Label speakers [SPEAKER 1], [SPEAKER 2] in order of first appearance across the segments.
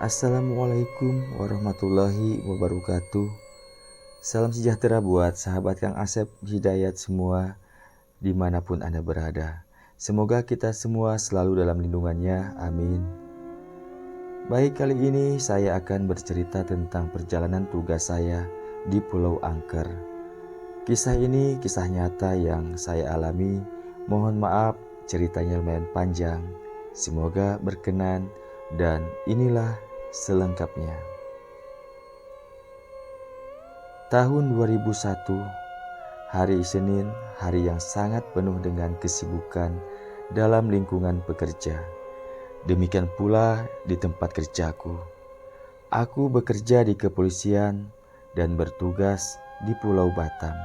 [SPEAKER 1] Assalamualaikum warahmatullahi wabarakatuh. Salam sejahtera buat sahabat Kang Asep Hidayat semua dimanapun Anda berada. Semoga kita semua selalu dalam lindungannya, amin. Baik, kali ini saya akan bercerita tentang perjalanan tugas saya di Pulau Angker. Kisah ini kisah nyata yang saya alami. Mohon maaf ceritanya lumayan panjang. Semoga berkenan dan inilah selengkapnya. Tahun 2001, hari Senin, hari yang sangat penuh dengan kesibukan dalam lingkungan pekerja. Demikian pula di tempat kerjaku. Aku bekerja di kepolisian dan bertugas di Pulau Batam.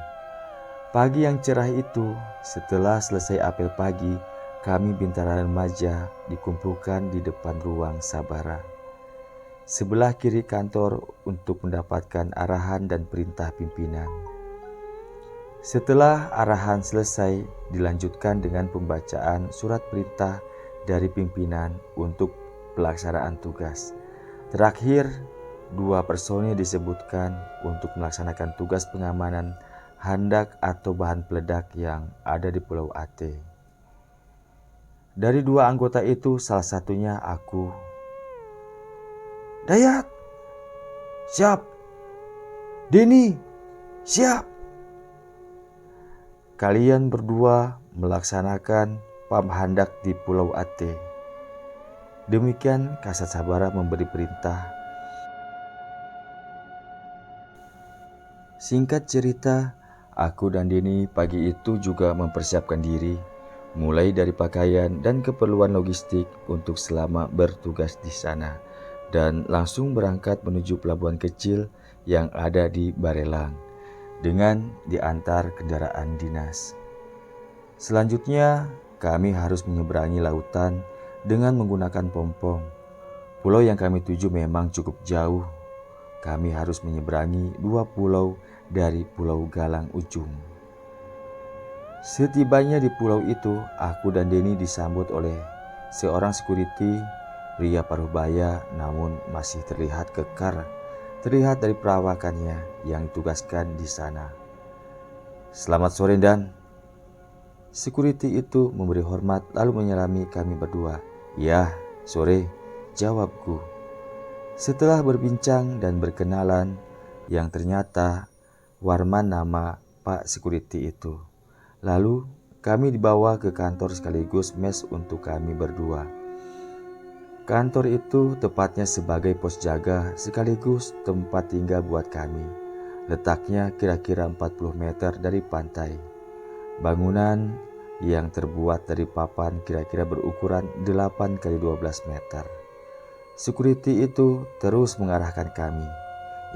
[SPEAKER 1] Pagi yang cerah itu, setelah selesai apel pagi, kami bintara remaja dikumpulkan di depan ruang sabara, sebelah kiri kantor untuk mendapatkan arahan dan perintah pimpinan. Setelah arahan selesai, dilanjutkan dengan pembacaan surat perintah dari pimpinan untuk pelaksanaan tugas. Terakhir, 2 personil disebutkan untuk melaksanakan tugas pengamanan handak atau bahan peledak yang ada di Pulau Ate. Dari 2 anggota itu, salah satunya aku. Dayat, siap. Denny, siap. Kalian berdua melaksanakan pam handak di Pulau Ate. Demikian Kasat Sabara memberi perintah. Singkat cerita, aku dan Denny pagi itu juga mempersiapkan diri, mulai dari pakaian dan keperluan logistik untuk selama bertugas di sana, dan langsung berangkat menuju pelabuhan kecil yang ada di Barelang dengan diantar kendaraan dinas. Selanjutnya, kami harus menyeberangi lautan dengan menggunakan pompong. Pulau yang kami tuju memang cukup jauh. Kami harus menyeberangi 2 pulau dari Pulau Galang ujung. Setibanya di pulau itu, aku dan Denny disambut oleh seorang security, pria paruh baya namun masih terlihat kekar, terlihat dari perawakannya yang ditugaskan di sana. Selamat sore Dan. Security itu memberi hormat lalu menyalami kami berdua. Ya, sore, jawabku. Setelah berbincang dan berkenalan, yang ternyata Warman nama Pak Security itu. Lalu kami dibawa ke kantor sekaligus mes untuk kami berdua. Kantor itu tepatnya sebagai pos jaga sekaligus tempat tinggal buat kami. Letaknya kira-kira 40 meter dari pantai. Bangunan yang terbuat dari papan kira-kira berukuran 8 kali 12 meter. Security itu terus mengarahkan kami.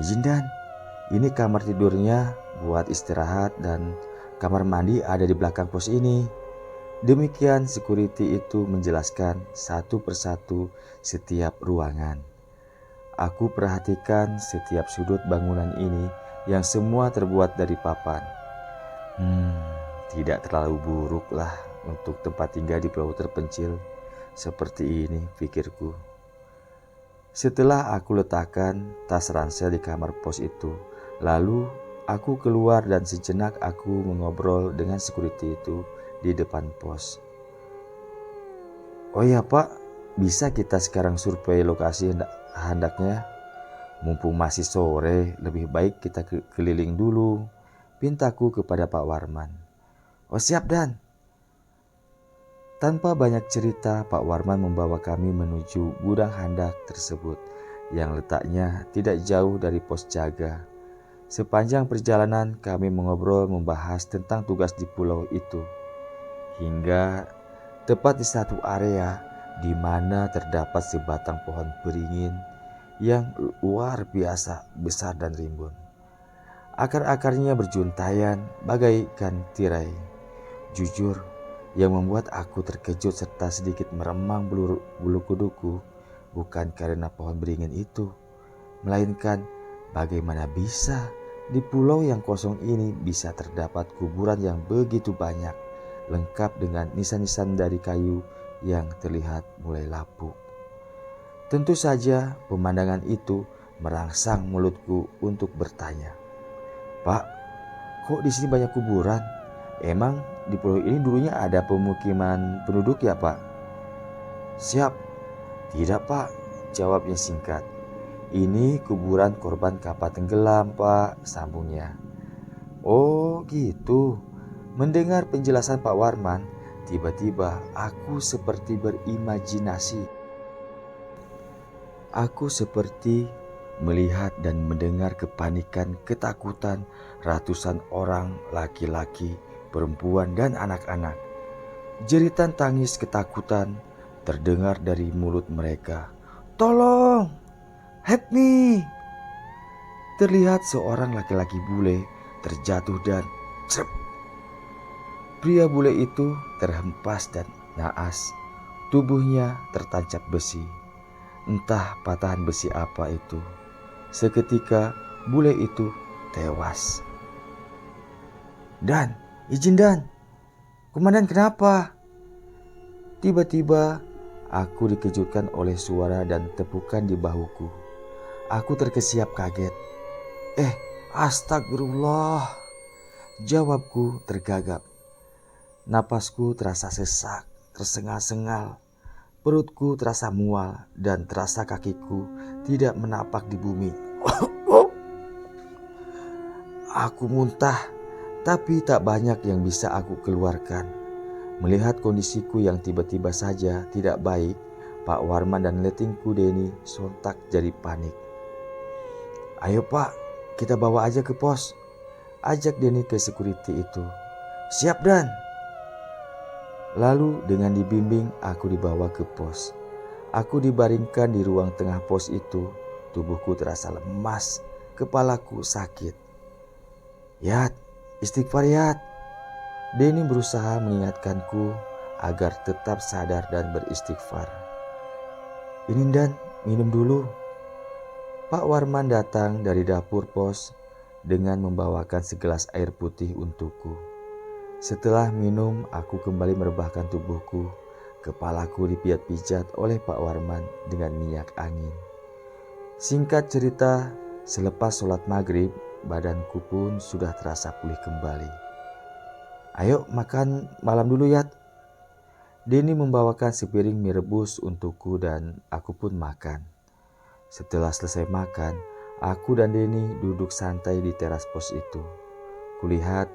[SPEAKER 1] Izin Dan, ini kamar tidurnya buat istirahat dan kamar mandi ada di belakang pos ini. Demikian security itu menjelaskan satu persatu setiap ruangan. Aku perhatikan setiap sudut bangunan ini yang semua terbuat dari papan. Tidak terlalu buruk lah untuk tempat tinggal di pulau terpencil seperti ini, pikirku. Setelah aku letakkan tas ransel di kamar pos itu, lalu aku keluar dan sejenak aku mengobrol dengan security itu di depan pos. Oh ya Pak, bisa kita sekarang survei lokasi handaknya? Mumpung masih sore, lebih baik kita keliling dulu, pintaku kepada Pak Warman. Oh siap Dan. Tanpa banyak cerita, Pak Warman membawa kami menuju gudang handak tersebut yang letaknya tidak jauh dari pos jaga. Sepanjang perjalanan kami mengobrol membahas tentang tugas di pulau itu. Hingga tepat di satu area di mana terdapat sebatang pohon beringin yang luar biasa besar dan rimbun. Akar-akarnya berjuntayan bagaikan tirai. Jujur, yang membuat aku terkejut serta sedikit meremang bulu kuduku bukan karena pohon beringin itu, melainkan bagaimana bisa di pulau yang kosong ini bisa terdapat kuburan yang begitu banyak, lengkap dengan nisan-nisan dari kayu yang terlihat mulai lapuk. Tentu saja pemandangan itu merangsang mulutku untuk bertanya. Pak, kok di sini banyak kuburan? Emang di pulau ini dulunya ada pemukiman penduduk ya, Pak? Siap. Tidak, Pak, jawabnya singkat. Ini kuburan korban kapal tenggelam, Pak, sambungnya. Oh gitu. Mendengar penjelasan Pak Warman, tiba-tiba aku seperti berimajinasi. Aku seperti melihat dan mendengar kepanikan, ketakutan ratusan orang laki-laki, perempuan, dan anak-anak. Jeritan tangis ketakutan terdengar dari mulut mereka. Tolong, help me. Terlihat seorang laki-laki bule terjatuh dan cep. Pria bule itu terhempas dan naas. Tubuhnya tertancap besi. Entah patahan besi apa itu. Seketika bule itu tewas. Dan, izin Dan, komandan kenapa? Tiba-tiba aku dikejutkan oleh suara dan tepukan di bahuku. Aku terkesiap kaget. Astagfirullah, jawabku tergagap. Napasku terasa sesak, tersengal-sengal. Perutku terasa mual dan terasa kakiku tidak menapak di bumi. Aku muntah, tapi tak banyak yang bisa aku keluarkan. Melihat kondisiku yang tiba-tiba saja tidak baik, Pak Warman dan letingku Denny sontak jadi panik. Ayo Pak, kita bawa aja ke pos, ajak Denny ke security itu. Siap Dan. Lalu dengan dibimbing aku dibawa ke pos. Aku dibaringkan di ruang tengah pos itu. Tubuhku terasa lemas, kepalaku sakit. Yat, istighfar Yat. Denny berusaha mengingatkanku agar tetap sadar dan beristighfar. Ini Dan, minum dulu. Pak Warman datang dari dapur pos dengan membawakan segelas air putih untukku. Setelah minum, aku kembali merebahkan tubuhku. Kepalaku dipijat-pijat oleh Pak Warman dengan minyak angin. Singkat cerita, selepas sholat maghrib, badanku pun sudah terasa pulih kembali. Ayo makan malam dulu Yat. Denny membawakan sepiring mie rebus untukku dan aku pun makan. Setelah selesai makan, aku dan Denny duduk santai di teras pos itu. Kulihat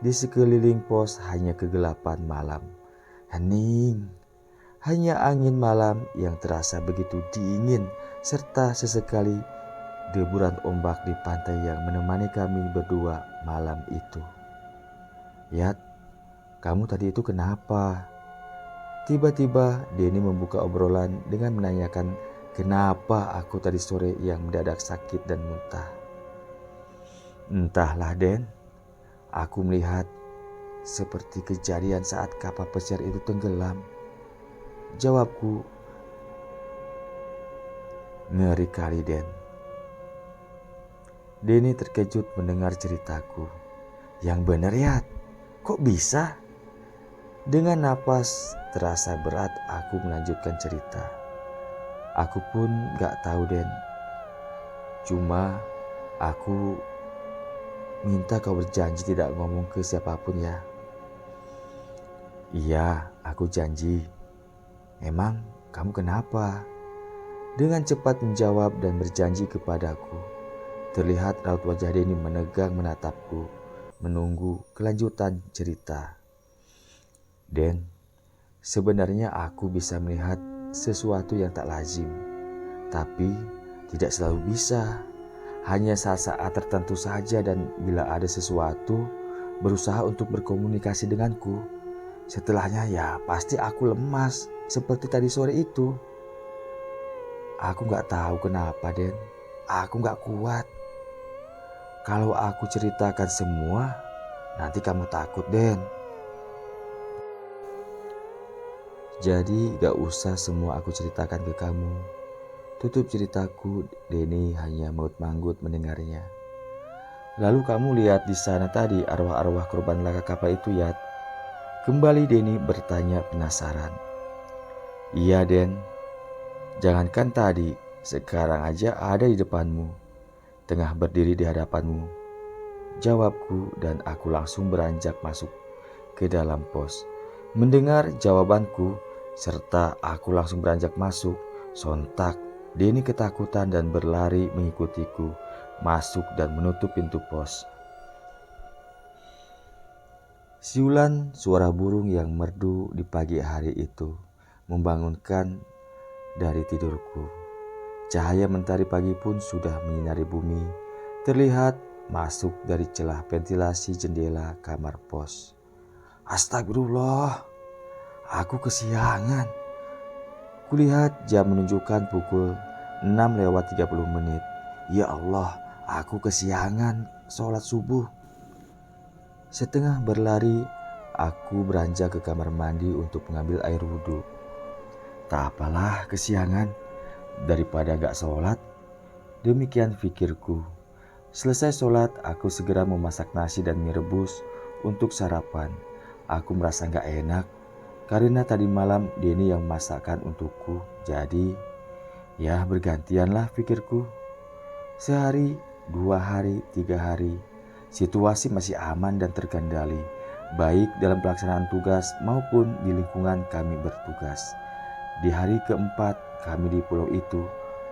[SPEAKER 1] di sekeliling pos hanya kegelapan malam. Hening. Hanya angin malam yang terasa begitu dingin serta sesekali deburan ombak di pantai yang menemani kami berdua malam itu. Yat, kamu tadi itu kenapa? Tiba-tiba Denny membuka obrolan dengan menanyakan kenapa aku tadi sore yang mendadak sakit dan muntah. Entahlah Den, aku melihat seperti kejadian saat kapal pesiar itu tenggelam. Jawabku. Ngeri kali Den. Denny terkejut mendengar ceritaku. Yang benar ya, kok bisa? Dengan napas terasa berat aku melanjutkan cerita. Aku pun gak tahu Den. Cuma aku minta kau berjanji tidak ngomong ke siapapun ya. Iya, aku janji. Emang kamu kenapa? Dengan cepat menjawab dan berjanji kepadaku. Terlihat raut wajah Denny menegang menatapku, menunggu kelanjutan cerita. Den, sebenarnya aku bisa melihat sesuatu yang tak lazim, tapi tidak selalu bisa. Hanya saat-saat tertentu saja dan bila ada sesuatu berusaha untuk berkomunikasi denganku. Setelahnya ya pasti aku lemas seperti tadi sore itu. Aku gak tahu kenapa Den, aku gak kuat. Kalau aku ceritakan semua, nanti kamu takut Den. Jadi gak usah semua aku ceritakan ke kamu. Tutup ceritaku, Denny hanya maut manggut mendengarnya. Lalu kamu lihat di sana tadi arwah-arwah korban laka kapal itu Yat? Kembali Denny bertanya penasaran. Iya Den, Jangankan tadi, sekarang aja ada di depanmu, tengah berdiri di hadapanmu. Jawabku dan aku langsung beranjak masuk ke dalam pos. Mendengar jawabanku serta aku langsung beranjak masuk, sontak Denny ketakutan dan berlari mengikutiku masuk dan menutup pintu pos. Siulan suara burung yang merdu di pagi hari itu membangunkan dari tidurku. Cahaya mentari pagi pun sudah menyinari bumi, terlihat masuk dari celah ventilasi jendela kamar pos. Astagfirullah, aku kesiangan. Kulihat jam menunjukkan pukul 6:30. Ya Allah, aku kesiangan sholat subuh. Setengah berlari, aku beranjak ke kamar mandi untuk mengambil air wudhu. Tak apalah kesiangan, daripada gak sholat. Demikian pikirku. Selesai sholat, aku segera memasak nasi dan mie rebus untuk sarapan. Aku merasa gak enak karena tadi malam Denny yang masakkan untukku. Jadi ya bergantianlah pikirku. Sehari, 2 hari, 3 hari, situasi masih aman dan terkendali, baik dalam pelaksanaan tugas maupun di lingkungan kami bertugas. Di hari keempat kami di pulau itu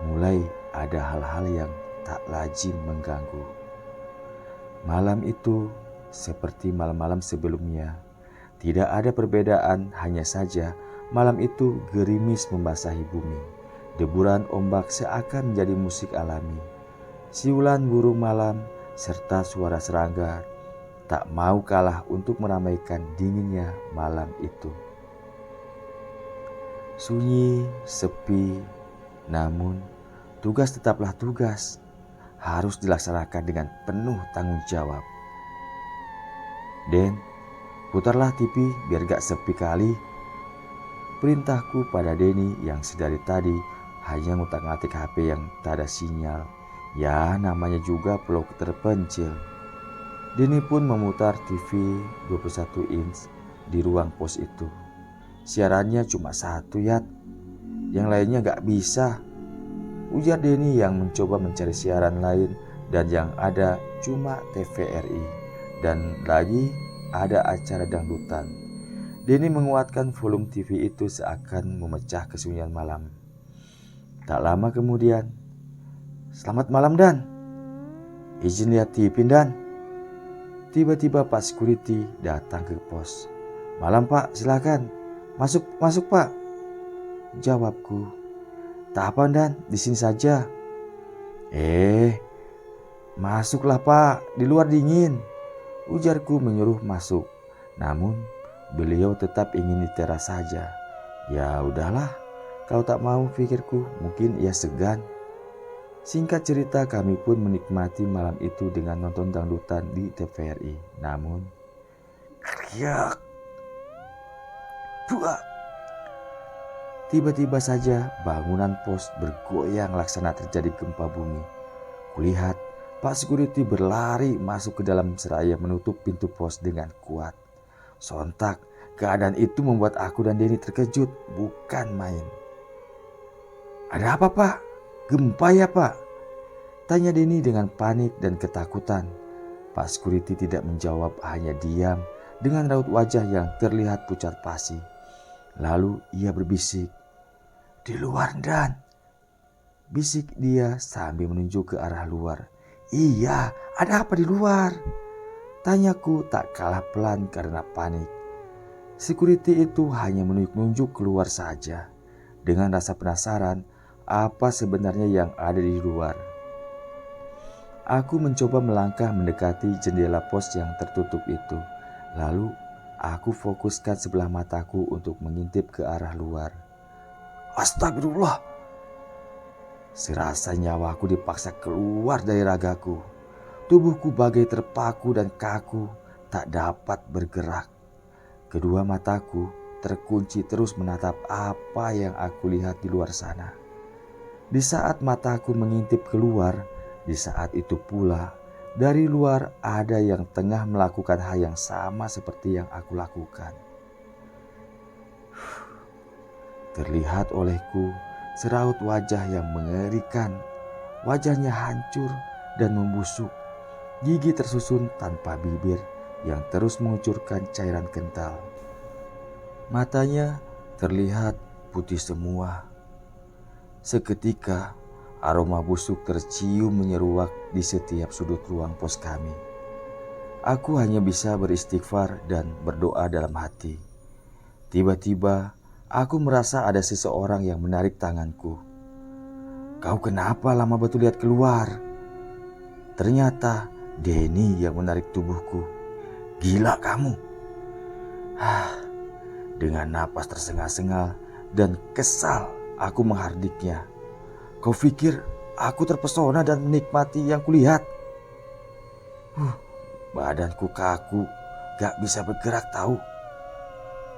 [SPEAKER 1] mulai ada hal-hal yang tak lazim mengganggu. Malam itu seperti malam-malam sebelumnya. Tidak ada perbedaan, hanya saja malam itu gerimis membasahi bumi. Deburan ombak seakan menjadi musik alami. Siulan burung malam serta suara serangga tak mau kalah untuk meramaikan dinginnya malam itu. Sunyi, sepi, namun tugas tetaplah tugas, harus dilaksanakan dengan penuh tanggung jawab. Den, putarlah TV biar gak sepi kali. Perintahku pada Denny yang sedari tadi hanya ngutak-ngatik HP yang tak ada sinyal. Ya namanya juga pulau terpencil. Denny pun memutar TV 21 inch di ruang pos itu. Siarannya cuma satu, Yat. Yang lainnya gak bisa, ujar Denny yang mencoba mencari siaran lain, dan yang ada cuma TVRI dan lagi ada acara dangdutan. Denny menguatkan volume TV itu seakan memecah kesunyian malam. Tak lama kemudian, "Selamat malam, Dan. Izin lihat TV, Dan." Tiba-tiba Pak Security datang ke pos. "Malam, Pak, silakan. Masuk, Pak." Jawabku. "Tak apa, Dan, di sini saja." Masuklah, Pak, di luar dingin," ujarku menyuruh masuk. Namun beliau tetap ingin di teras saja. Ya udahlah, kalau tak mau, pikirku, mungkin ia segan. Singkat cerita, kami pun menikmati malam itu dengan nonton dangdutan di TVRI. Namun kriak, buak. Tiba-tiba saja bangunan pos bergoyang laksana terjadi gempa bumi. Kulihat Pak Security berlari masuk ke dalam seraya menutup pintu pos dengan kuat. Sontak keadaan itu membuat aku dan Denny terkejut bukan main. "Ada apa, Pak? Gempa ya, Pak?" tanya Denny dengan panik dan ketakutan. Pak Security tidak menjawab, hanya diam dengan raut wajah yang terlihat pucat pasi. Lalu ia berbisik, "Di luar, Dan," bisik dia sambil menunjuk ke arah luar. "Iya, ada apa di luar?" tanyaku tak kalah pelan karena panik. Security itu hanya menunjuk-nunjuk keluar saja. Dengan rasa penasaran, apa sebenarnya yang ada di luar. Aku mencoba melangkah mendekati jendela pos yang tertutup itu. Lalu aku fokuskan sebelah mataku untuk mengintip ke arah luar. Astagfirullah! Serasa nyawaku dipaksa keluar dari ragaku. Tubuhku bagai terpaku dan kaku, tak dapat bergerak. Kedua mataku terkunci terus menatap apa yang aku lihat di luar sana. Di saat mataku mengintip keluar, di saat itu pula dari luar ada yang tengah melakukan hal yang sama seperti yang aku lakukan. Terlihat olehku seraut wajah yang mengerikan. Wajahnya hancur dan membusuk, gigi tersusun tanpa bibir yang terus mengucurkan cairan kental. Matanya terlihat putih semua. Seketika aroma busuk tercium menyeruak di setiap sudut ruang pos kami. Aku hanya bisa beristighfar dan berdoa dalam hati. Tiba-tiba aku merasa ada seseorang yang menarik tanganku. "Kau kenapa lama betul lihat keluar?" Ternyata Denny yang menarik tubuhku. "Gila kamu!" Dengan napas tersengal-sengal dan kesal aku menghardiknya. "Kau pikir aku terpesona dan menikmati yang kulihat?" Badanku kaku, gak bisa bergerak tahu.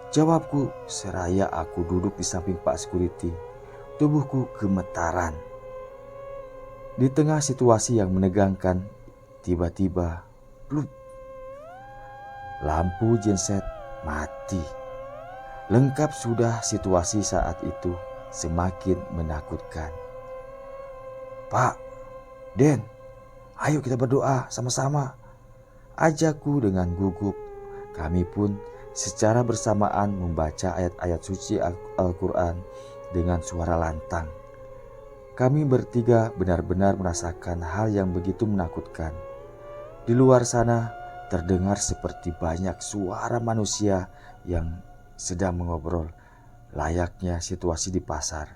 [SPEAKER 1] Jawabku seraya aku duduk di samping Pak Security. Tubuhku gemetaran. Di tengah situasi yang menegangkan, tiba-tiba plup, lampu genset mati. Lengkap sudah situasi saat itu semakin menakutkan. "Pak, Den, ayo kita berdoa sama-sama," ajakku dengan gugup. Kami pun secara bersamaan membaca ayat-ayat suci Al-Quran dengan suara lantang. Kami bertiga benar-benar merasakan hal yang begitu menakutkan. Di luar sana terdengar seperti banyak suara manusia yang sedang mengobrol, layaknya situasi di pasar.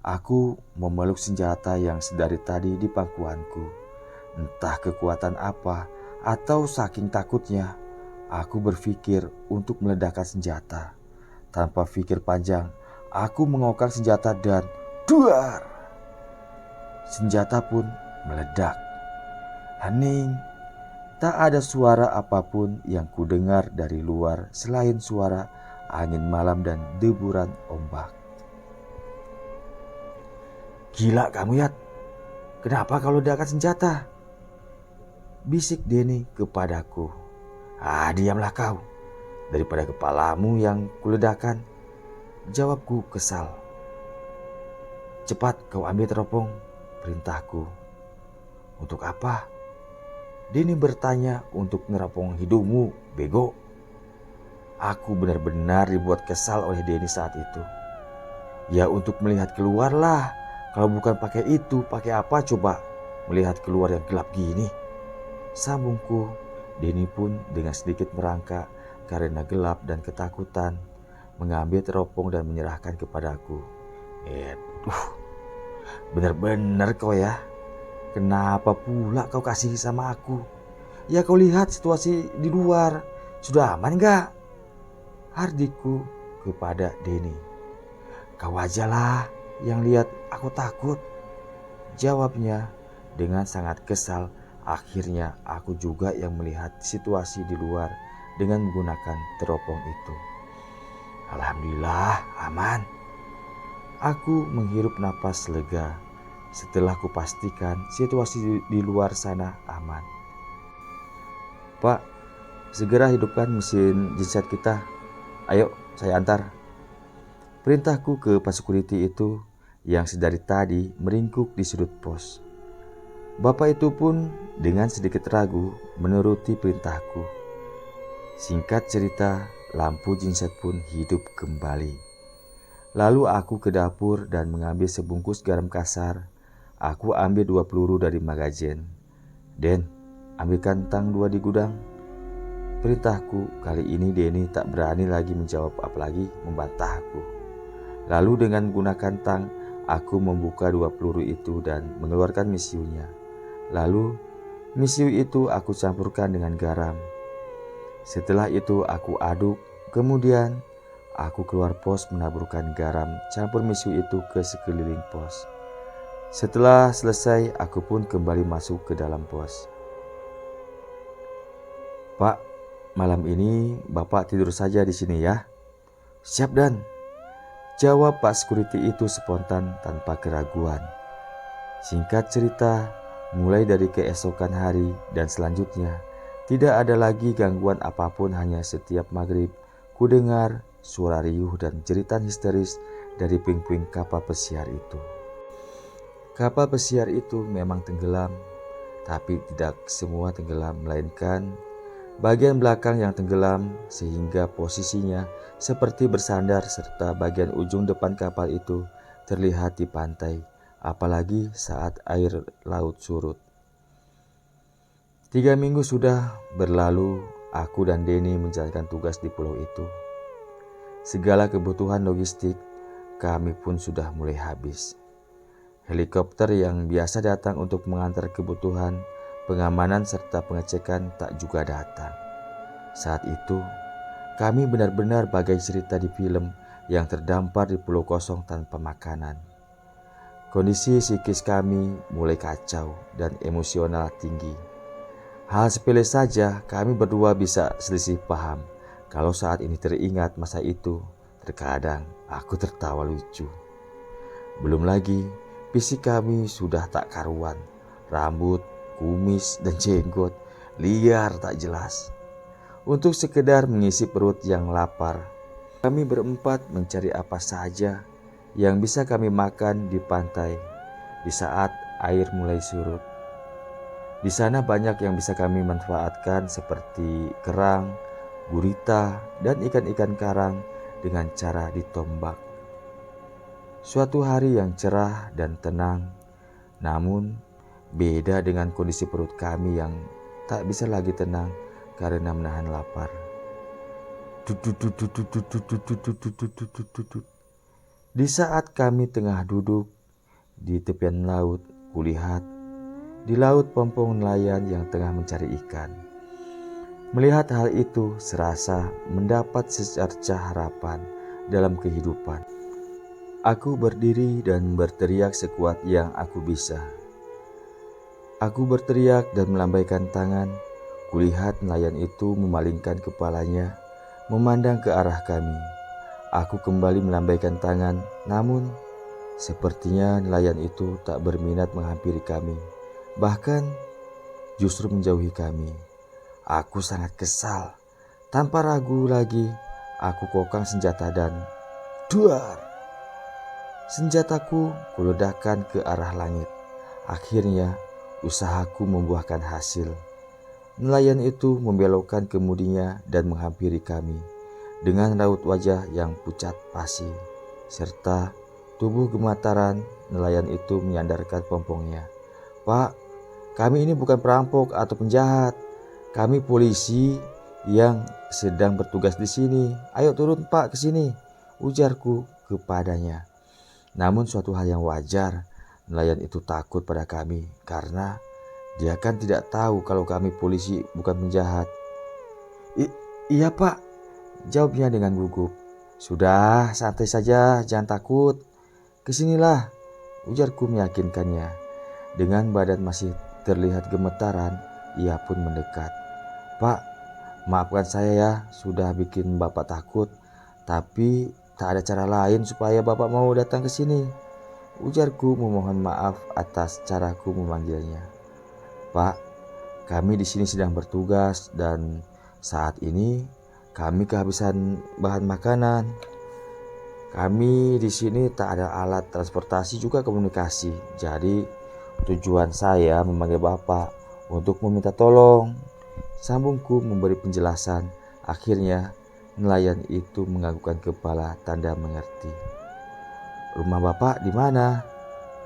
[SPEAKER 1] Aku memeluk senjata yang sedari tadi di pangkuanku. Entah kekuatan apa atau saking takutnya, aku berpikir untuk meledakkan senjata. Tanpa pikir panjang, aku mengokang senjata dan duar! Senjata pun meledak. Hening. Tak ada suara apapun yang kudengar dari luar selain suara angin malam dan deburan ombak. "Gila kamu, Yat. Kenapa kau ledakkan senjata?" bisik Denny kepadaku. Diamlah kau. Daripada kepalamu yang kuledakkan," jawabku kesal. "Cepat kau ambil teropong," perintahku. "Untuk apa?" Denny bertanya. "Untuk neropong hidungmu, bego." Aku benar-benar dibuat kesal oleh Denny saat itu. "Ya untuk melihat keluar lah. Kalau bukan pakai itu, pakai apa coba melihat keluar yang gelap gini?" sambungku. Denny pun dengan sedikit merangkak karena gelap dan ketakutan mengambil teropong dan menyerahkan kepadaku. Benar-benar kau ya. Kenapa pula kau kasih sama aku? Ya kau lihat situasi di luar. Sudah aman gak? Hardikku kepada Denny. "Kau ajalah yang lihat, aku takut," jawabnya dengan sangat kesal. Akhirnya aku juga yang melihat situasi di luar dengan menggunakan teropong itu. Alhamdulillah aman. Aku menghirup napas lega setelah kupastikan situasi di luar sana aman. "Pak, segera hidupkan mesin genset kita. Ayo, saya antar," perintahku ke Pak Security itu yang sedari tadi meringkuk di sudut pos. Bapak itu pun dengan sedikit ragu menuruti perintahku. Singkat cerita, lampu genset pun hidup kembali. Lalu aku ke dapur dan mengambil sebungkus garam kasar. Aku ambil 2 peluru dari magazin. "Den, ambilkan tang 2 di gudang," perintahku. Kali ini Denny tak berani lagi menjawab apalagi membantahku. Lalu dengan menggunakan tang, aku membuka 2 peluru itu dan mengeluarkan misiunya. Lalu misiu itu aku campurkan dengan garam. Setelah itu aku aduk. Kemudian aku keluar pos menaburkan garam campur misiu itu ke sekeliling pos. Setelah selesai, aku pun kembali masuk ke dalam pos. "Pak, malam ini Bapak tidur saja di sini ya." "Siap Dan," jawab Pak Security itu spontan tanpa keraguan. Singkat cerita, mulai dari keesokan hari dan selanjutnya, tidak ada lagi gangguan apapun. Hanya setiap maghrib ku dengar suara riuh dan jeritan histeris dari puing-puing kapal pesiar itu. Kapal pesiar itu memang tenggelam, tapi tidak semua tenggelam, melainkan bagian belakang yang tenggelam sehingga posisinya seperti bersandar serta bagian ujung depan kapal itu terlihat di pantai, apalagi saat air laut surut. 3 minggu sudah berlalu, aku dan Denny menjalankan tugas di pulau itu. Segala kebutuhan logistik kami pun sudah mulai habis. Helikopter yang biasa datang untuk mengantar kebutuhan, pengamanan serta pengecekan tak juga datang. Saat itu, kami benar-benar bagai cerita di film yang terdampar di pulau kosong tanpa makanan. Kondisi psikis kami mulai kacau dan emosional tinggi. Hal sepele saja kami berdua bisa selisih paham. Kalau saat ini teringat masa itu, terkadang aku tertawa lucu. Belum lagi, fisik kami sudah tak karuan. Rambut, kumis, dan jenggot liar tak jelas. Untuk sekedar mengisi perut yang lapar, kami berempat mencari apa saja yang bisa kami makan di pantai di saat air mulai surut. Di sana banyak yang bisa kami manfaatkan seperti kerang, gurita, dan ikan-ikan karang dengan cara ditombak. Suatu hari yang cerah dan tenang, namun beda dengan kondisi perut kami yang tak bisa lagi tenang karena menahan lapar. Di saat kami tengah duduk di tepian laut, kulihat di laut pompong nelayan yang tengah mencari ikan. Melihat hal itu serasa mendapat secercah harapan dalam kehidupan. Aku berdiri dan berteriak sekuat yang aku bisa. Aku berteriak dan melambaikan tangan. Kulihat nelayan itu memalingkan kepalanya, memandang ke arah kami. Aku kembali melambaikan tangan, namun sepertinya nelayan itu tak berminat menghampiri kami. Bahkan justru menjauhi kami. Aku sangat kesal. Tanpa ragu lagi, aku kokang senjata dan duar. Senjataku kuledakkan ke arah langit. Akhirnya usahaku membuahkan hasil. Nelayan itu membelokkan kemudinya dan menghampiri kami dengan raut wajah yang pucat pasi, serta tubuh gemetaran. Nelayan itu menyandarkan pompongnya. "Pak, kami ini bukan perampok atau penjahat. Kami polisi yang sedang bertugas di sini. Ayo turun Pak ke sini," ujarku kepadanya. Namun suatu hal yang wajar, nelayan itu takut pada kami karena dia kan tidak tahu kalau kami polisi bukan penjahat. Iya Pak," jawabnya dengan gugup. "Sudah, santai saja, jangan takut. Kesinilah," ujarku meyakinkannya. Dengan badan masih terlihat gemetaran, ia pun mendekat. "Pak, maafkan saya ya sudah bikin Bapak takut, tapi tak ada cara lain supaya Bapak mau datang ke sini," ujarku memohon maaf atas caraku memanggilnya. "Pak, kami di sini sedang bertugas dan saat ini kami kehabisan bahan makanan. Kami di sini tak ada alat transportasi juga komunikasi. Jadi tujuan saya memanggil Bapak untuk meminta tolong," sambungku memberi penjelasan. Akhirnya nelayan itu menganggukkan kepala tanda mengerti. "Rumah Bapak di mana?"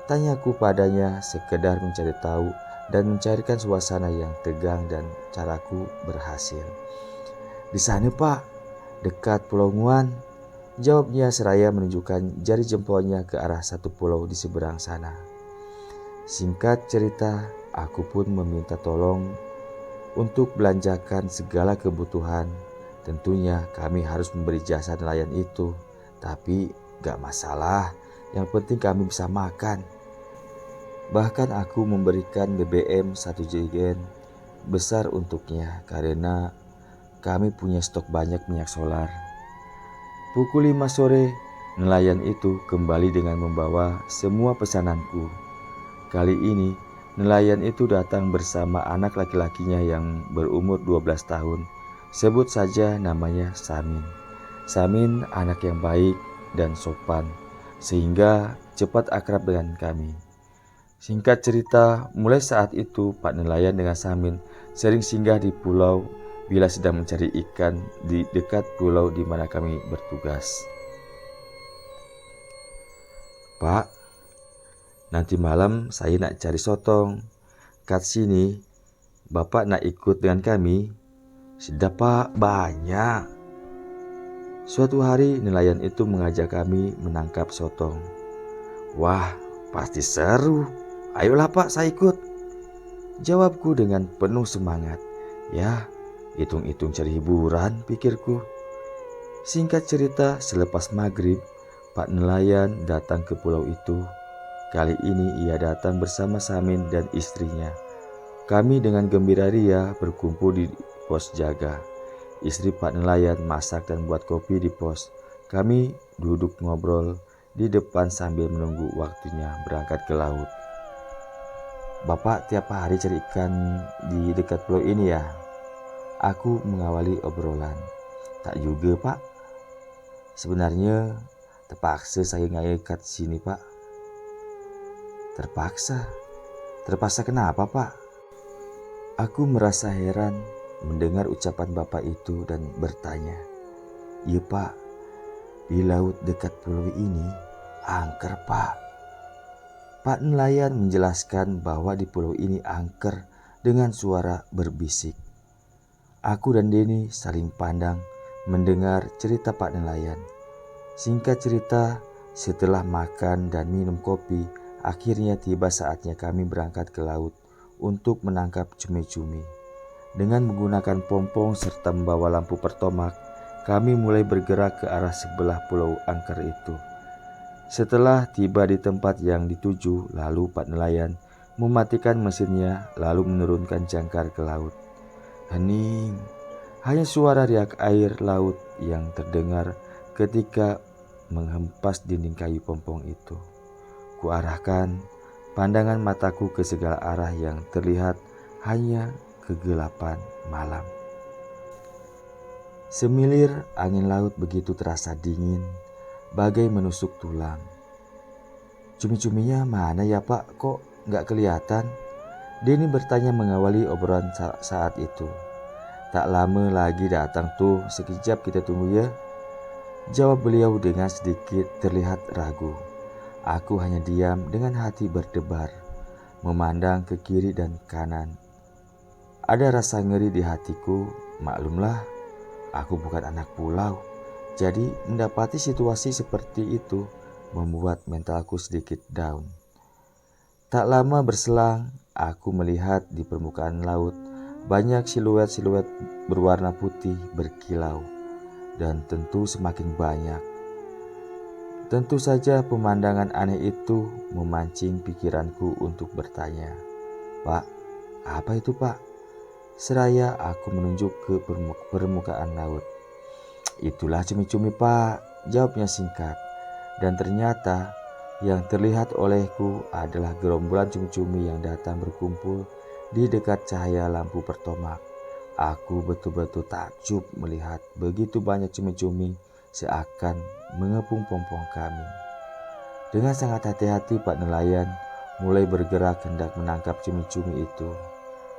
[SPEAKER 1] tanyaku padanya, sekedar mencari tahu dan mencairkan suasana yang tegang, dan caraku berhasil. "Di sana Pak, dekat Pulau Nguan," jawabnya seraya menunjukkan jari jempolnya ke arah satu pulau di seberang sana. Singkat cerita, aku pun meminta tolong untuk belanjakan segala kebutuhan. Tentunya kami harus memberi jasa nelayan itu, tapi gak masalah, yang penting kami bisa makan. Bahkan aku memberikan BBM 1 jerigen besar untuknya karena kami punya stok banyak minyak solar. Pukul 5 sore, nelayan itu kembali dengan membawa semua pesananku. Kali ini, nelayan itu datang bersama anak laki-lakinya yang berumur 12 tahun. Sebut saja namanya Samin. Samin anak yang baik dan sopan. sehingga cepat akrab dengan kami. Singkat cerita, mulai saat itu Pak Nelayan dengan Samin sering singgah di pulau bila sedang mencari ikan di dekat pulau di mana kami bertugas. "Pak, nanti malam saya nak cari sotong. Kat sini, Bapak nak ikut dengan kami?" "Sedap Pak, banyak." Suatu hari nelayan itu mengajak kami menangkap sotong. "Wah, pasti seru. Ayolah Pak, saya ikut," jawabku dengan penuh semangat. Ya, hitung-hitung cari hiburan, pikirku. Singkat cerita, selepas maghrib, Pak Nelayan datang ke pulau itu. Kali ini ia datang bersama Samin dan istrinya. Kami dengan gembira ria berkumpul di pos jaga. Istri Pak Nelayan masak dan buat kopi di pos. Kami duduk ngobrol di depan sambil menunggu waktunya berangkat ke laut. "Bapak tiap hari cari ikan di dekat pulau ini ya?" Aku mengawali obrolan. "Tak juga Pak. Sebenarnya terpaksa saya ngayat sini Pak." "Terpaksa? Terpaksa kenapa Pak?" Aku merasa heran mendengar ucapan Bapak itu dan bertanya. "Iya Pak, di laut dekat pulau ini angker Pak." Pak Nelayan menjelaskan bahwa di pulau ini angker dengan suara berbisik. Aku dan Denny saling pandang mendengar cerita Pak Nelayan. Singkat cerita, setelah makan dan minum kopi, akhirnya tiba saatnya kami berangkat ke laut untuk menangkap cumi-cumi. Dengan menggunakan pompong serta membawa lampu pertomak, kami mulai bergerak ke arah sebelah pulau angker itu. Setelah tiba di tempat yang dituju, lalu Pak Nelayan mematikan mesinnya lalu menurunkan jangkar ke laut. Hening, hanya suara riak air laut yang terdengar ketika menghempas dinding kayu pompong itu. Kuarahkan pandangan mataku ke segala arah yang terlihat hanya kegelapan malam. Semilir angin laut begitu terasa dingin, bagai menusuk tulang. "Cumi-cuminya mana ya Pak? Kok nggak kelihatan?" Denny bertanya mengawali obrolan saat itu. "Tak lama lagi datang tuh, sekejap kita tunggu ya," jawab beliau dengan sedikit terlihat ragu. Aku hanya diam dengan hati berdebar, memandang ke kiri dan kanan. Ada rasa ngeri di hatiku, maklumlah, aku bukan anak pulau. Jadi mendapati situasi seperti itu membuat mentalku sedikit down. Tak lama berselang, aku melihat di permukaan laut banyak siluet-siluet berwarna putih berkilau, dan tentu semakin banyak. Tentu saja pemandangan aneh itu memancing pikiranku untuk bertanya, "Pak, apa itu Pak?" Seraya aku menunjuk ke permukaan laut. "Itulah cumi-cumi Pak," jawabnya singkat. Dan ternyata yang terlihat olehku adalah gerombolan cumi-cumi yang datang berkumpul di dekat cahaya lampu pertomak. Aku betul-betul takjub melihat begitu banyak cumi-cumi seakan mengepung pompong kami. Dengan sangat hati-hati Pak Nelayan mulai bergerak hendak menangkap cumi-cumi itu.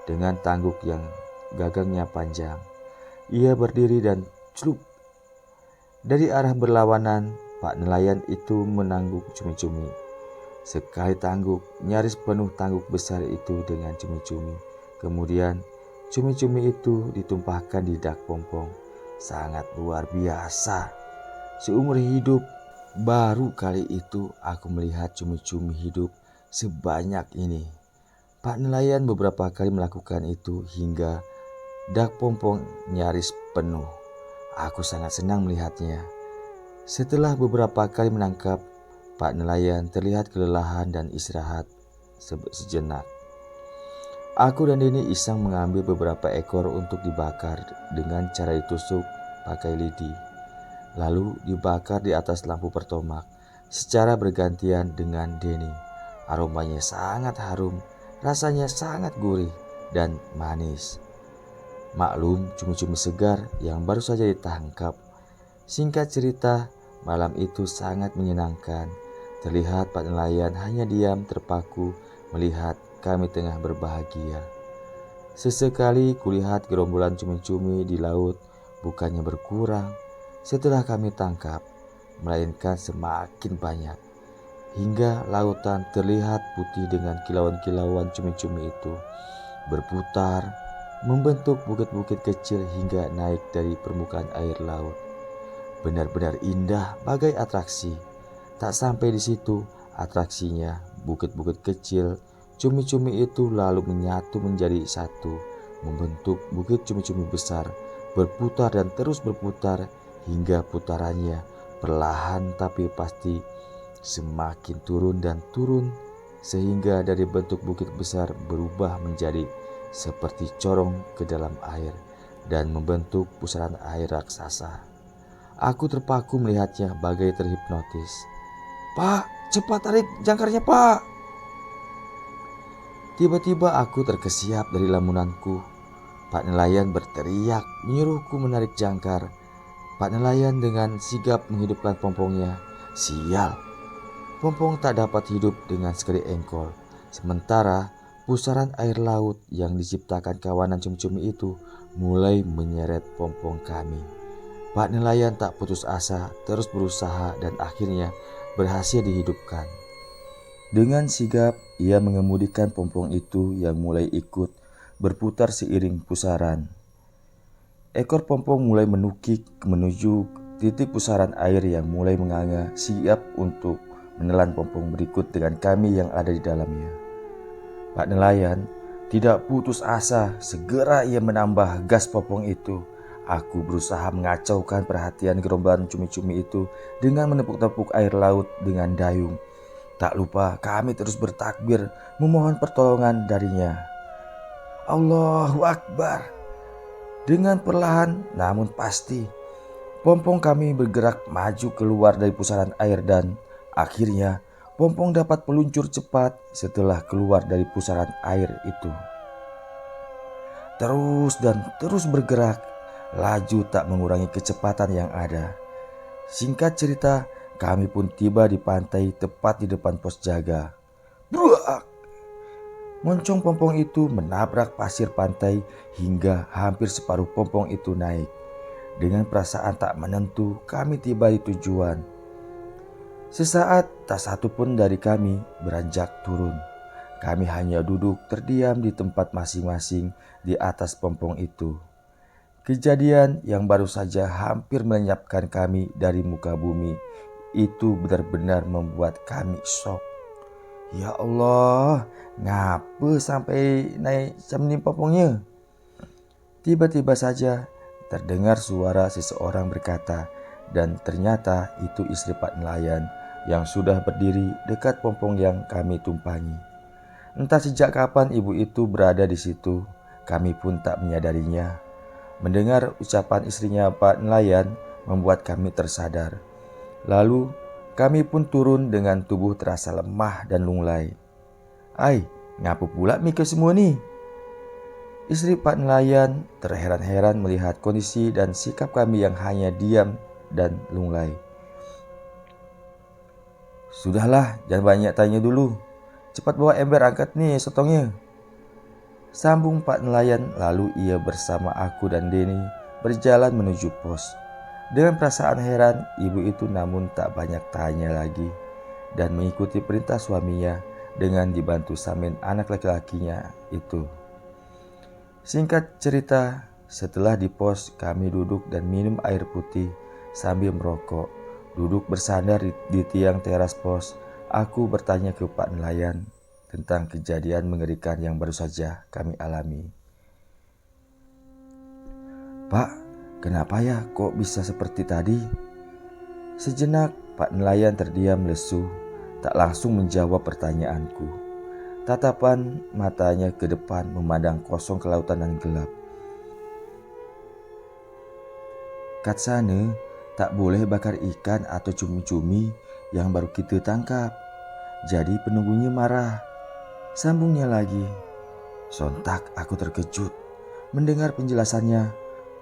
[SPEAKER 1] Dengan tangguk yang gagangnya panjang, ia berdiri dan celup. Dari arah berlawanan, Pak Nelayan itu menangguk cumi-cumi. Sekali tangguk, nyaris penuh tangguk besar itu dengan cumi-cumi. Kemudian, cumi-cumi itu ditumpahkan di dak pompong. Sangat luar biasa. Seumur hidup, baru kali itu aku melihat cumi-cumi hidup sebanyak ini. Pak Nelayan beberapa kali melakukan itu hingga dak pompong nyaris penuh. Aku sangat senang melihatnya. Setelah beberapa kali menangkap, Pak Nelayan terlihat kelelahan dan istirahat sejenak. Aku dan Denny iseng mengambil beberapa ekor untuk dibakar dengan cara ditusuk pakai lidi, lalu dibakar di atas lampu pertomak secara bergantian dengan Denny. Aromanya sangat harum, rasanya sangat gurih dan manis. Maklum, cumi-cumi segar yang baru saja ditangkap. Singkat cerita, malam itu sangat menyenangkan. Terlihat Pak nelayan hanya diam terpaku melihat kami tengah berbahagia. Sesekali kulihat gerombolan cumi-cumi di laut bukannya berkurang setelah kami tangkap, melainkan semakin banyak. Hingga lautan terlihat putih dengan kilauan-kilauan cumi-cumi itu berputar, membentuk bukit-bukit kecil hingga naik dari permukaan air laut. Benar-benar indah bagai atraksi. Tak sampai di situ atraksinya, bukit-bukit kecil cumi-cumi itu lalu menyatu menjadi satu, membentuk bukit cumi-cumi besar, berputar dan terus berputar hingga putarannya perlahan tapi pasti semakin turun dan turun, sehingga dari bentuk bukit besar berubah menjadi seperti corong ke dalam air dan membentuk pusaran air raksasa. Aku terpaku melihatnya bagai terhipnotis. "Pak, cepat tarik jangkarnya, Pak!" Tiba-tiba aku terkesiap dari lamunanku. Pak nelayan berteriak menyuruhku menarik jangkar. Pak nelayan dengan sigap menghidupkan pompongnya. Sial, pompong tak dapat hidup dengan sekali engkol. Sementara pusaran air laut yang diciptakan kawanan cumi-cumi itu mulai menyeret pompong kami. Pak nelayan tak putus asa, terus berusaha dan akhirnya berhasil dihidupkan. Dengan sigap ia mengemudikan pompong itu yang mulai ikut berputar seiring pusaran. Ekor pompong mulai menukik menuju titik pusaran air yang mulai menganga, siap untuk menelan pompong berikut dengan kami yang ada di dalamnya. Pak nelayan tidak putus asa, segera ia menambah gas pompong itu. Aku berusaha mengacaukan perhatian gerombolan cumi-cumi itu dengan menepuk-tepuk air laut dengan dayung. Tak lupa kami terus bertakbir memohon pertolongan darinya. Allahu Akbar. Dengan perlahan namun pasti, pompong kami bergerak maju keluar dari pusaran air dan akhirnya pompong dapat meluncur cepat setelah keluar dari pusaran air itu. Terus dan terus bergerak, laju tak mengurangi kecepatan yang ada. Singkat cerita, kami pun tiba di pantai tepat di depan pos jaga. Bruak! Moncong pompong itu menabrak pasir pantai hingga hampir separuh pompong itu naik. Dengan perasaan tak menentu, kami tiba di tujuan. Sesaat tak satu pun dari kami beranjak turun. Kami hanya duduk terdiam di tempat masing-masing di atas pompong itu. Kejadian yang baru saja hampir melenyapkan kami dari muka bumi itu benar-benar membuat kami shock. Ya Allah, ngapa sampai naik jam ni pompongnya? Tiba-tiba saja terdengar suara seseorang berkata, dan ternyata itu istri Pak nelayan yang sudah berdiri dekat pompong yang kami tumpangi. Entah sejak kapan ibu itu berada di situ, kami pun tak menyadarinya. Mendengar ucapan istrinya Pak nelayan membuat kami tersadar. Lalu kami pun turun dengan tubuh terasa lemah dan lunglai. "Ai, ngapa pula mikir semua ni?" Istri Pak nelayan terheran-heran melihat kondisi dan sikap kami yang hanya diam dan lunglai. "Sudahlah, jangan banyak tanya dulu. Cepat bawa ember angkat nih sotongnya," sambung Pak nelayan. Lalu ia bersama aku dan Denny berjalan menuju pos. Dengan perasaan heran, ibu itu namun tak banyak tanya lagi dan mengikuti perintah suaminya dengan dibantu Samin anak laki-lakinya itu. Singkat cerita, setelah di pos kami duduk dan minum air putih sambil merokok. Duduk bersandar di tiang teras pos, aku bertanya ke Pak nelayan tentang kejadian mengerikan yang baru saja kami alami. "Pak, kenapa ya kok bisa seperti tadi?" Sejenak Pak nelayan terdiam lesu, tak langsung menjawab pertanyaanku. Tatapan matanya ke depan memandang kosong ke lautan dan gelap. "Kat sana tak boleh bakar ikan atau cumi-cumi yang baru kita tangkap. Jadi penunggunya marah," sambungnya lagi. Sontak aku terkejut mendengar penjelasannya,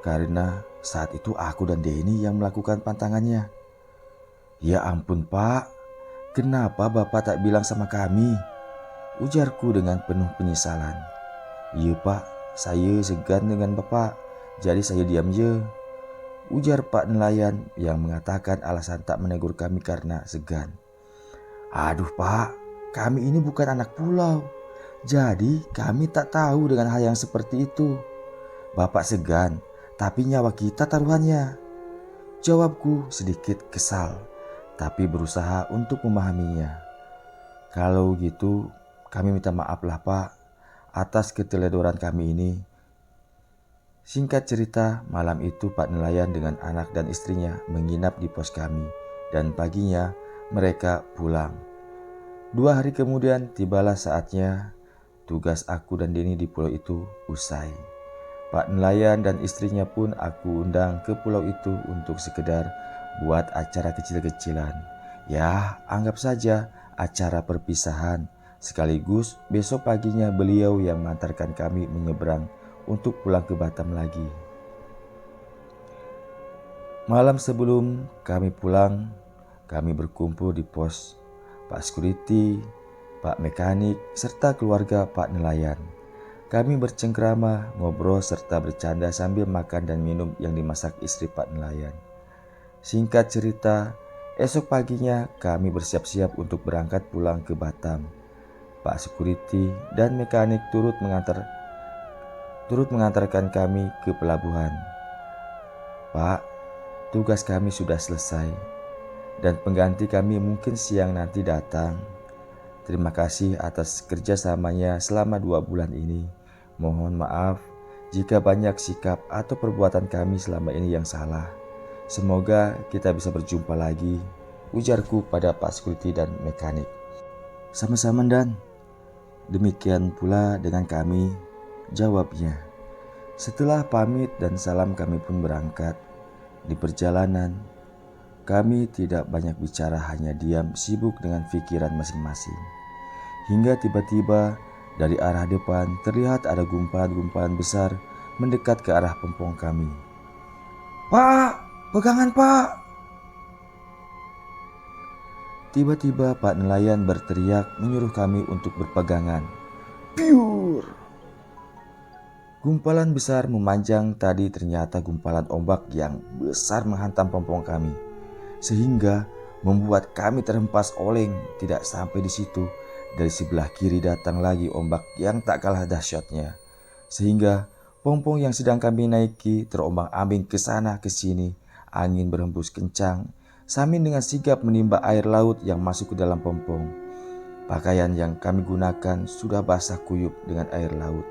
[SPEAKER 1] karena saat itu aku dan Denny yang melakukan pantangannya. "Ya ampun Pak, "Kenapa Bapak tak bilang sama kami?" ujarku dengan penuh penyesalan. "Iya Pak, saya segan dengan Bapak, jadi saya diam je," ujar Pak nelayan yang mengatakan alasan tak menegur kami karena segan. "Aduh Pak, kami ini bukan anak pulau, jadi kami tak tahu dengan hal yang seperti itu. Bapak segan, tapi nyawa kita taruhannya," jawabku sedikit kesal, tapi berusaha untuk memahaminya. "Kalau gitu, kami minta maaf lah Pak, atas keteledoran kami ini." Singkat cerita, malam itu Pak nelayan dengan anak dan istrinya menginap di pos kami, dan paginya mereka pulang. 2 hari kemudian tibalah saatnya tugas aku dan Denny di pulau itu usai. Pak nelayan dan istrinya pun aku undang ke pulau itu untuk sekedar buat acara kecil-kecilan. Ya, anggap saja acara perpisahan. Sekaligus besok paginya beliau yang mengantarkan kami menyeberang untuk pulang ke Batam lagi. Malam sebelum kami pulang, kami berkumpul di pos Pak Security, Pak Mekanik, serta keluarga Pak nelayan. Kami bercengkrama, ngobrol, serta bercanda sambil makan dan minum yang dimasak istri Pak nelayan. Singkat cerita, esok paginya kami bersiap-siap untuk berangkat pulang ke Batam. Pak Security dan Mekanik turut mengantarkan kami ke pelabuhan. "Pak, tugas kami sudah selesai dan pengganti kami mungkin siang nanti datang. Terima kasih atas kerjasamanya selama 2 bulan ini. Mohon maaf jika banyak sikap atau perbuatan kami selama ini yang salah. Semoga kita bisa berjumpa lagi," ujarku pada Pak Security dan Mekanik. "Sama-sama Dan, demikian pula dengan kami," jawabnya. Setelah pamit dan salam kami pun berangkat. Di perjalanan, kami tidak banyak bicara, hanya diam sibuk dengan pikiran masing-masing. Hingga tiba-tiba dari arah depan terlihat ada gumpalan-gumpalan besar mendekat ke arah pompong kami. "Pak, pegangan Pak!" Tiba-tiba Pak nelayan berteriak menyuruh kami untuk berpegangan. Piur! Gumpalan besar memanjang tadi ternyata gumpalan ombak yang besar menghantam pompong kami, sehingga membuat kami terhempas oleng. Tidak sampai di situ, dari sebelah kiri datang lagi ombak yang tak kalah dahsyatnya, sehingga pompong yang sedang kami naiki terombang-ambing ke sana ke sini. Angin berhembus kencang, sambil dengan sigap menimba air laut yang masuk ke dalam pompong. Pakaian yang kami gunakan sudah basah kuyup dengan air laut.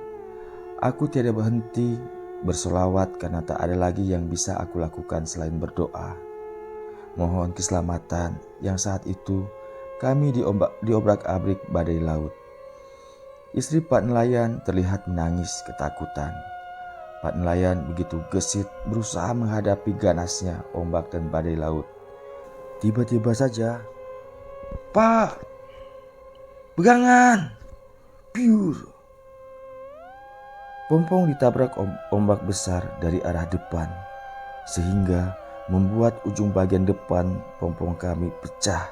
[SPEAKER 1] Aku tiada berhenti bersolawat karena tak ada lagi yang bisa aku lakukan selain berdoa. Mohon keselamatan yang saat itu kami diobrak-abrik badai laut. Istri Pak nelayan terlihat menangis ketakutan. Pak nelayan begitu gesit berusaha menghadapi ganasnya ombak dan badai laut. Tiba-tiba saja, "Pak, pegangan!" Piur! Pompong ditabrak ombak besar dari arah depan, sehingga membuat ujung bagian depan pompong kami pecah.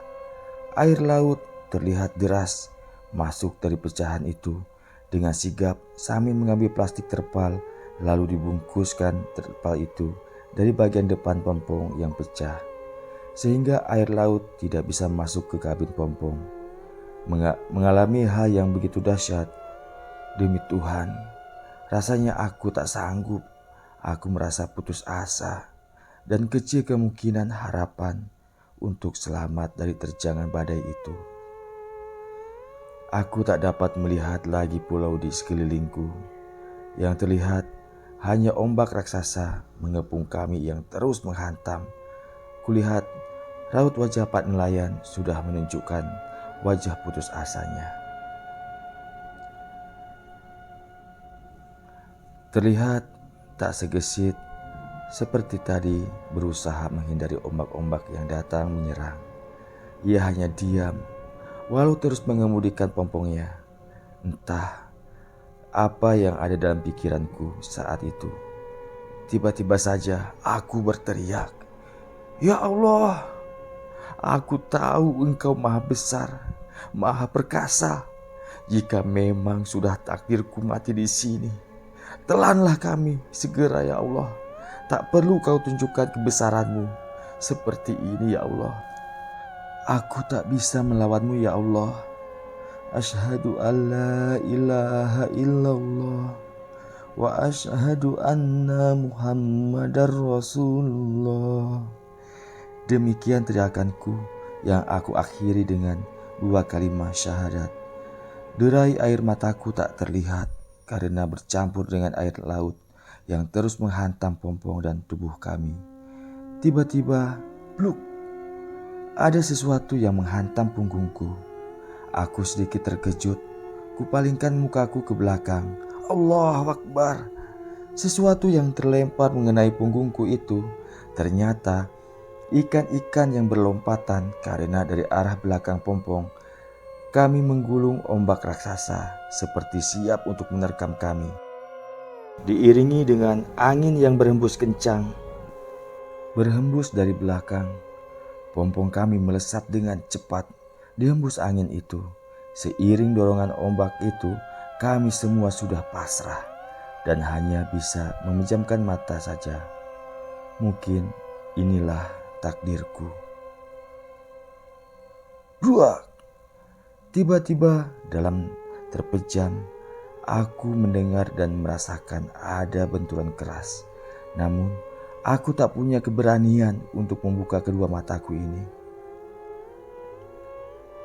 [SPEAKER 1] Air laut terlihat deras masuk dari pecahan itu. Dengan sigap sambil mengambil plastik terpal, lalu dibungkuskan terpal itu dari bagian depan pompong yang pecah, sehingga air laut tidak bisa masuk ke kabin pompong. Mengalami hal yang begitu dahsyat, demi Tuhan, rasanya aku tak sanggup. Aku merasa putus asa dan kecil kemungkinan harapan untuk selamat dari terjangan badai itu. Aku tak dapat melihat lagi pulau di sekelilingku. Yang terlihat hanya ombak raksasa mengepung kami yang terus menghantam. Kulihat raut wajah Pak nelayan sudah menunjukkan wajah putus asanya. Terlihat tak segesit seperti tadi berusaha menghindari ombak-ombak yang datang menyerang. Ia hanya diam walau terus mengemudikan pompongnya. Entah apa yang ada dalam pikiranku saat itu. Tiba-tiba saja aku berteriak, "Ya Allah, Aku tahu Engkau maha besar, maha perkasa. Jika memang sudah takdirku mati di sini, telanlah kami segera ya Allah. Tak perlu Kau tunjukkan kebesaran-Mu seperti ini ya Allah. Aku tak bisa melawanmu ya Allah. Asyhadu an la ilaha illallah wa asyhadu anna Muhammadar Rasulullah. Demikian teriakanku yang aku akhiri dengan 2 kalimat syahadat. Derai air mataku tak terlihat karena bercampur dengan air laut yang terus menghantam pompong dan tubuh kami. Tiba-tiba, pluk, ada sesuatu yang menghantam punggungku. Aku sedikit terkejut, kupalingkan mukaku ke belakang. Allahu Akbar. Sesuatu yang terlempar mengenai punggungku itu ternyata ikan-ikan yang berlompatan karena dari arah belakang pompong kami menggulung ombak raksasa seperti siap untuk menerkam kami. Diiringi dengan angin yang berhembus kencang, berhembus dari belakang, pompong kami melesat dengan cepat dihembus angin itu. Seiring dorongan ombak itu, kami semua sudah pasrah dan hanya bisa memejamkan mata saja. Mungkin inilah takdirku. Ruak! Tiba-tiba dalam terpejam, aku mendengar dan merasakan ada benturan keras. Namun, aku tak punya keberanian untuk membuka kedua mataku ini.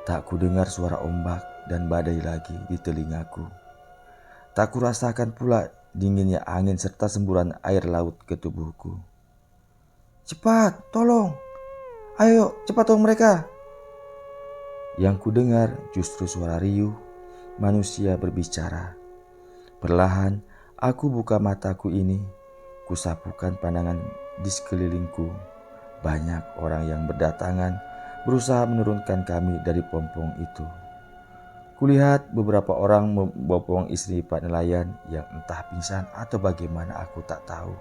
[SPEAKER 1] Tak kudengar suara ombak dan badai lagi di telingaku. Tak kurasakan pula dinginnya angin serta semburan air laut ke tubuhku. Cepat, tolong! Ayo, cepat tolong mereka! Yang kudengar justru suara riuh manusia berbicara. Perlahan aku buka mataku ini, kusapukan pandangan di sekelilingku. Banyak orang yang berdatangan berusaha menurunkan kami dari pompong itu. Kulihat beberapa orang membopong istri Pak Nelayan yang entah pingsan atau bagaimana aku tak tahu.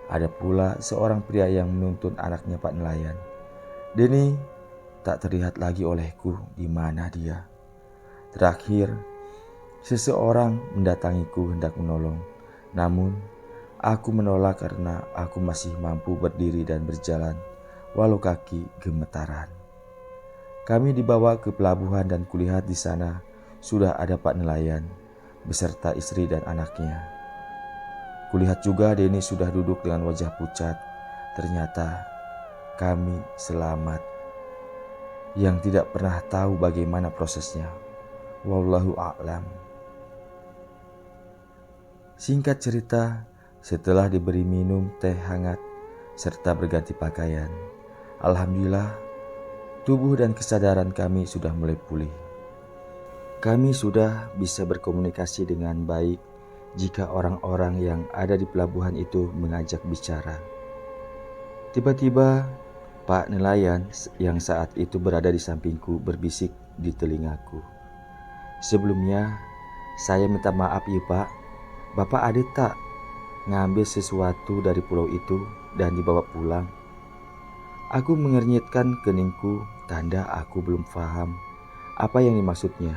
[SPEAKER 1] Ada pula seorang pria yang menuntun anaknya Pak Nelayan. Denny tak terlihat lagi olehku di mana dia. Terakhir, seseorang mendatangiku hendak menolong. Namun, aku menolak karena aku masih mampu berdiri dan berjalan, walau kaki gemetaran. Kami dibawa ke pelabuhan dan kulihat di sana sudah ada Pak Nelayan beserta istri dan anaknya. Kulihat juga Denny sudah duduk dengan wajah pucat. Ternyata kami selamat. Yang tidak pernah tahu bagaimana prosesnya. Wallahu a'lam. Singkat cerita, setelah diberi minum teh hangat serta berganti pakaian, alhamdulillah tubuh dan kesadaran kami sudah mulai pulih. Kami sudah bisa berkomunikasi dengan baik jika orang-orang yang ada di pelabuhan itu mengajak bicara. Tiba-tiba Pak Nelayan yang saat itu berada di sampingku berbisik di telingaku. Sebelumnya, saya minta maaf ya Pak. Bapak ada tak ngambil sesuatu dari pulau itu dan dibawa pulang? Aku mengernyitkan keningku, tanda aku belum paham apa yang dimaksudnya.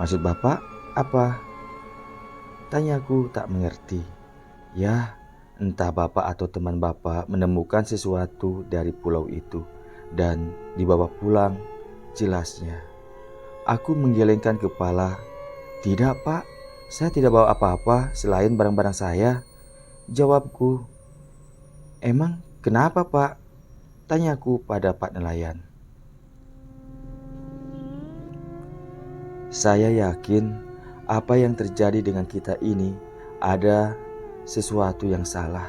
[SPEAKER 1] Maksud Bapak apa? Tanyaku tak mengerti. Ya, entah Bapak atau teman Bapak menemukan sesuatu dari pulau itu dan dibawa pulang, jelasnya. Aku menggelengkan kepala. Tidak Pak, saya tidak bawa apa-apa selain barang-barang saya. Jawabku. Emang kenapa Pak? Tanyaku pada Pak Nelayan. Saya yakin apa yang terjadi dengan kita ini ada sesuatu yang salah.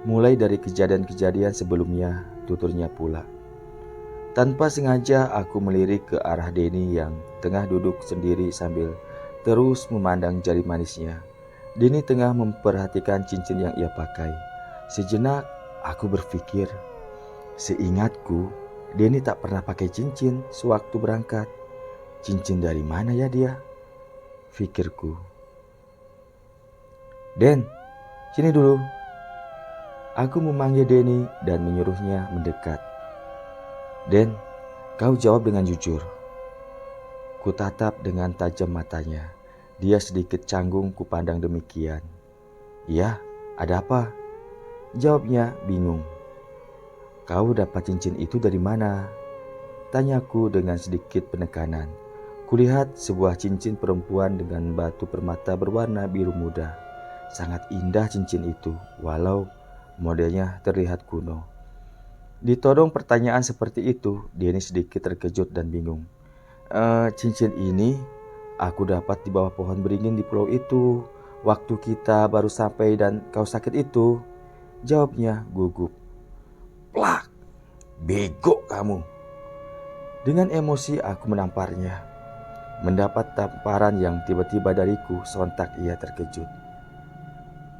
[SPEAKER 1] Mulai dari kejadian-kejadian sebelumnya, tuturnya pula. Tanpa sengaja aku melirik ke arah Denny yang tengah duduk sendiri sambil terus memandang jari manisnya. Denny tengah memperhatikan cincin yang ia pakai. Sejenak aku berpikir, seingatku Denny tak pernah pakai cincin sewaktu berangkat. Cincin dari mana ya dia? Pikirku. Den, sini dulu. Aku memanggil Denny dan menyuruhnya mendekat. Den, kau jawab dengan jujur. Kutatap dengan tajam matanya. Dia sedikit canggung kupandang demikian. Iya, ada apa? Jawabnya bingung. Kau dapat cincin itu dari mana? Tanyaku dengan sedikit penekanan. Kulihat sebuah cincin perempuan dengan batu permata berwarna biru muda. Sangat indah cincin itu, walau modelnya terlihat kuno. Ditodong pertanyaan seperti itu, Denny sedikit terkejut dan bingung. Cincin ini aku dapat di bawah pohon beringin di pulau itu, waktu kita baru sampai dan kau sakit itu. Jawabnya gugup. Plak, bego kamu. Dengan emosi aku menamparnya. Mendapat tamparan yang tiba-tiba dariku, sontak ia terkejut.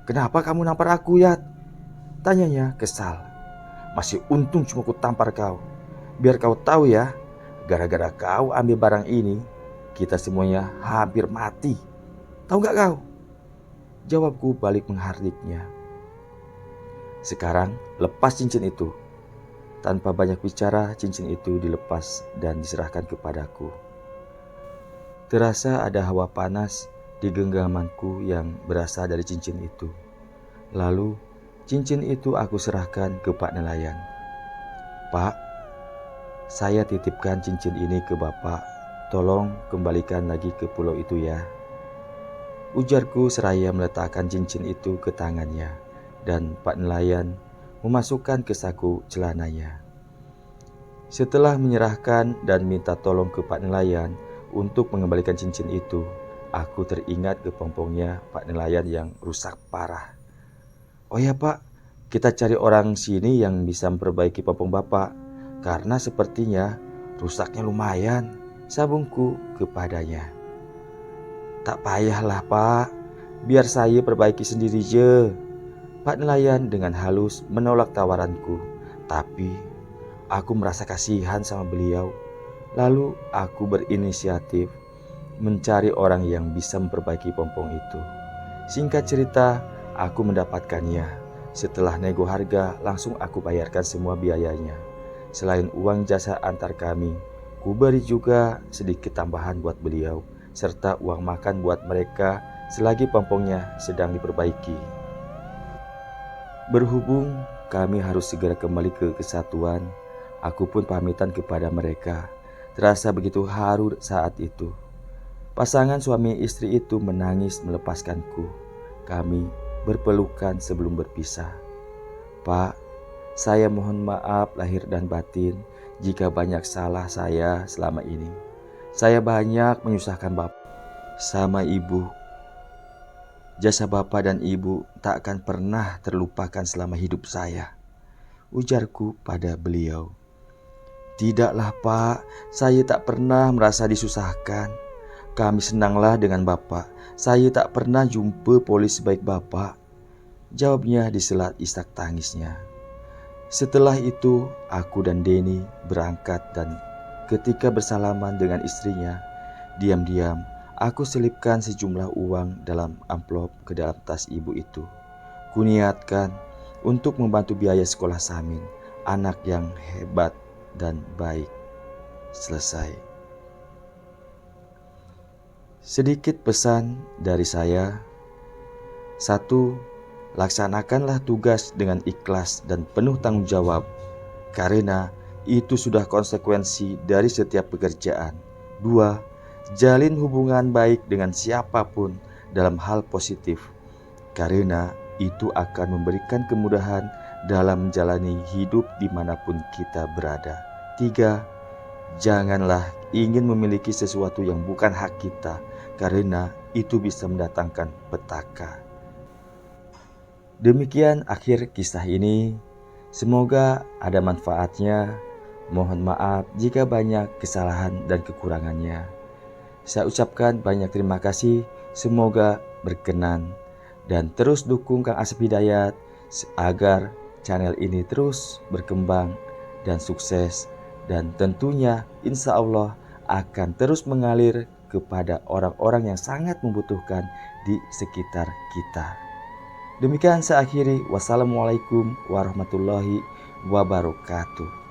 [SPEAKER 1] Kenapa kamu nampar aku, Yat? Tanyanya kesal. Masih untung cuma ku tampar kau. Biar kau tahu ya, gara-gara kau ambil barang ini, kita semuanya hampir mati. Tahu gak kau? Jawabku balik menghardiknya. Sekarang lepas cincin itu. Tanpa banyak bicara, cincin itu dilepas dan diserahkan kepadaku. Terasa ada hawa panas di genggamanku yang berasal dari cincin itu. Lalu cincin itu aku serahkan ke Pak Nelayan. Pak, saya titipkan cincin ini ke Bapak. Tolong kembalikan lagi ke pulau itu ya. Ujarku seraya meletakkan cincin itu ke tangannya. Dan Pak Nelayan memasukkan ke saku celananya. Setelah menyerahkan dan minta tolong ke Pak Nelayan untuk mengembalikan cincin itu, aku teringat kepompongnya Pak Nelayan yang rusak parah. Oh ya Pak, kita cari orang sini yang bisa memperbaiki pompong Bapak, karena sepertinya rusaknya lumayan, sabungku kepadanya. Tak payahlah Pak, biar saya perbaiki sendiri je. Pak Nelayan dengan halus menolak tawaranku, tapi aku merasa kasihan sama beliau. Lalu aku berinisiatif mencari orang yang bisa memperbaiki pompong itu. Singkat cerita, aku mendapatkannya. Setelah nego harga, langsung aku bayarkan semua biayanya. Selain uang jasa antar kami, ku beri juga sedikit tambahan buat beliau, serta uang makan buat mereka selagi pompongnya sedang diperbaiki. Berhubung kami harus segera kembali ke kesatuan, aku pun pamitan kepada mereka. Terasa begitu haru saat itu. Pasangan suami istri itu menangis melepaskanku. Kami berpelukan sebelum berpisah. Pak, saya mohon maaf lahir dan batin jika banyak salah saya selama ini. Saya banyak menyusahkan Bapak sama Ibu. Jasa Bapak dan Ibu tak akan pernah terlupakan selama hidup saya, ujarku pada beliau. Tidaklah Pak, saya tak pernah merasa disusahkan. Kami senanglah dengan Bapak. Saya tak pernah jumpa polis sebaik Bapak, jawabnya diselat isak tangisnya. Setelah itu, aku dan Denny berangkat dan ketika bersalaman dengan istrinya, diam-diam aku selipkan sejumlah uang dalam amplop ke dalam tas ibu itu. Kuniatkan untuk membantu biaya sekolah Samin, anak yang hebat dan baik. Selesai. Sedikit pesan dari saya. 1. Laksanakanlah tugas dengan ikhlas dan penuh tanggung jawab, karena itu sudah konsekuensi dari setiap pekerjaan. 2. Jalin hubungan baik dengan siapapun dalam hal positif, karena itu akan memberikan kemudahan dalam menjalani hidup dimanapun kita berada. 3. Janganlah ingin memiliki sesuatu yang bukan hak kita, karena itu bisa mendatangkan petaka. Demikian akhir kisah ini. Semoga ada manfaatnya. Mohon maaf jika banyak kesalahan dan kekurangannya. Saya ucapkan banyak terima kasih. Semoga berkenan. Dan terus dukung Kang Asep Hidayat agar channel ini terus berkembang dan sukses. Dan tentunya insya Allah akan terus mengalir kepada orang-orang yang sangat membutuhkan di sekitar kita. Demikian saya akhiri. Wassalamualaikum warahmatullahi wabarakatuh.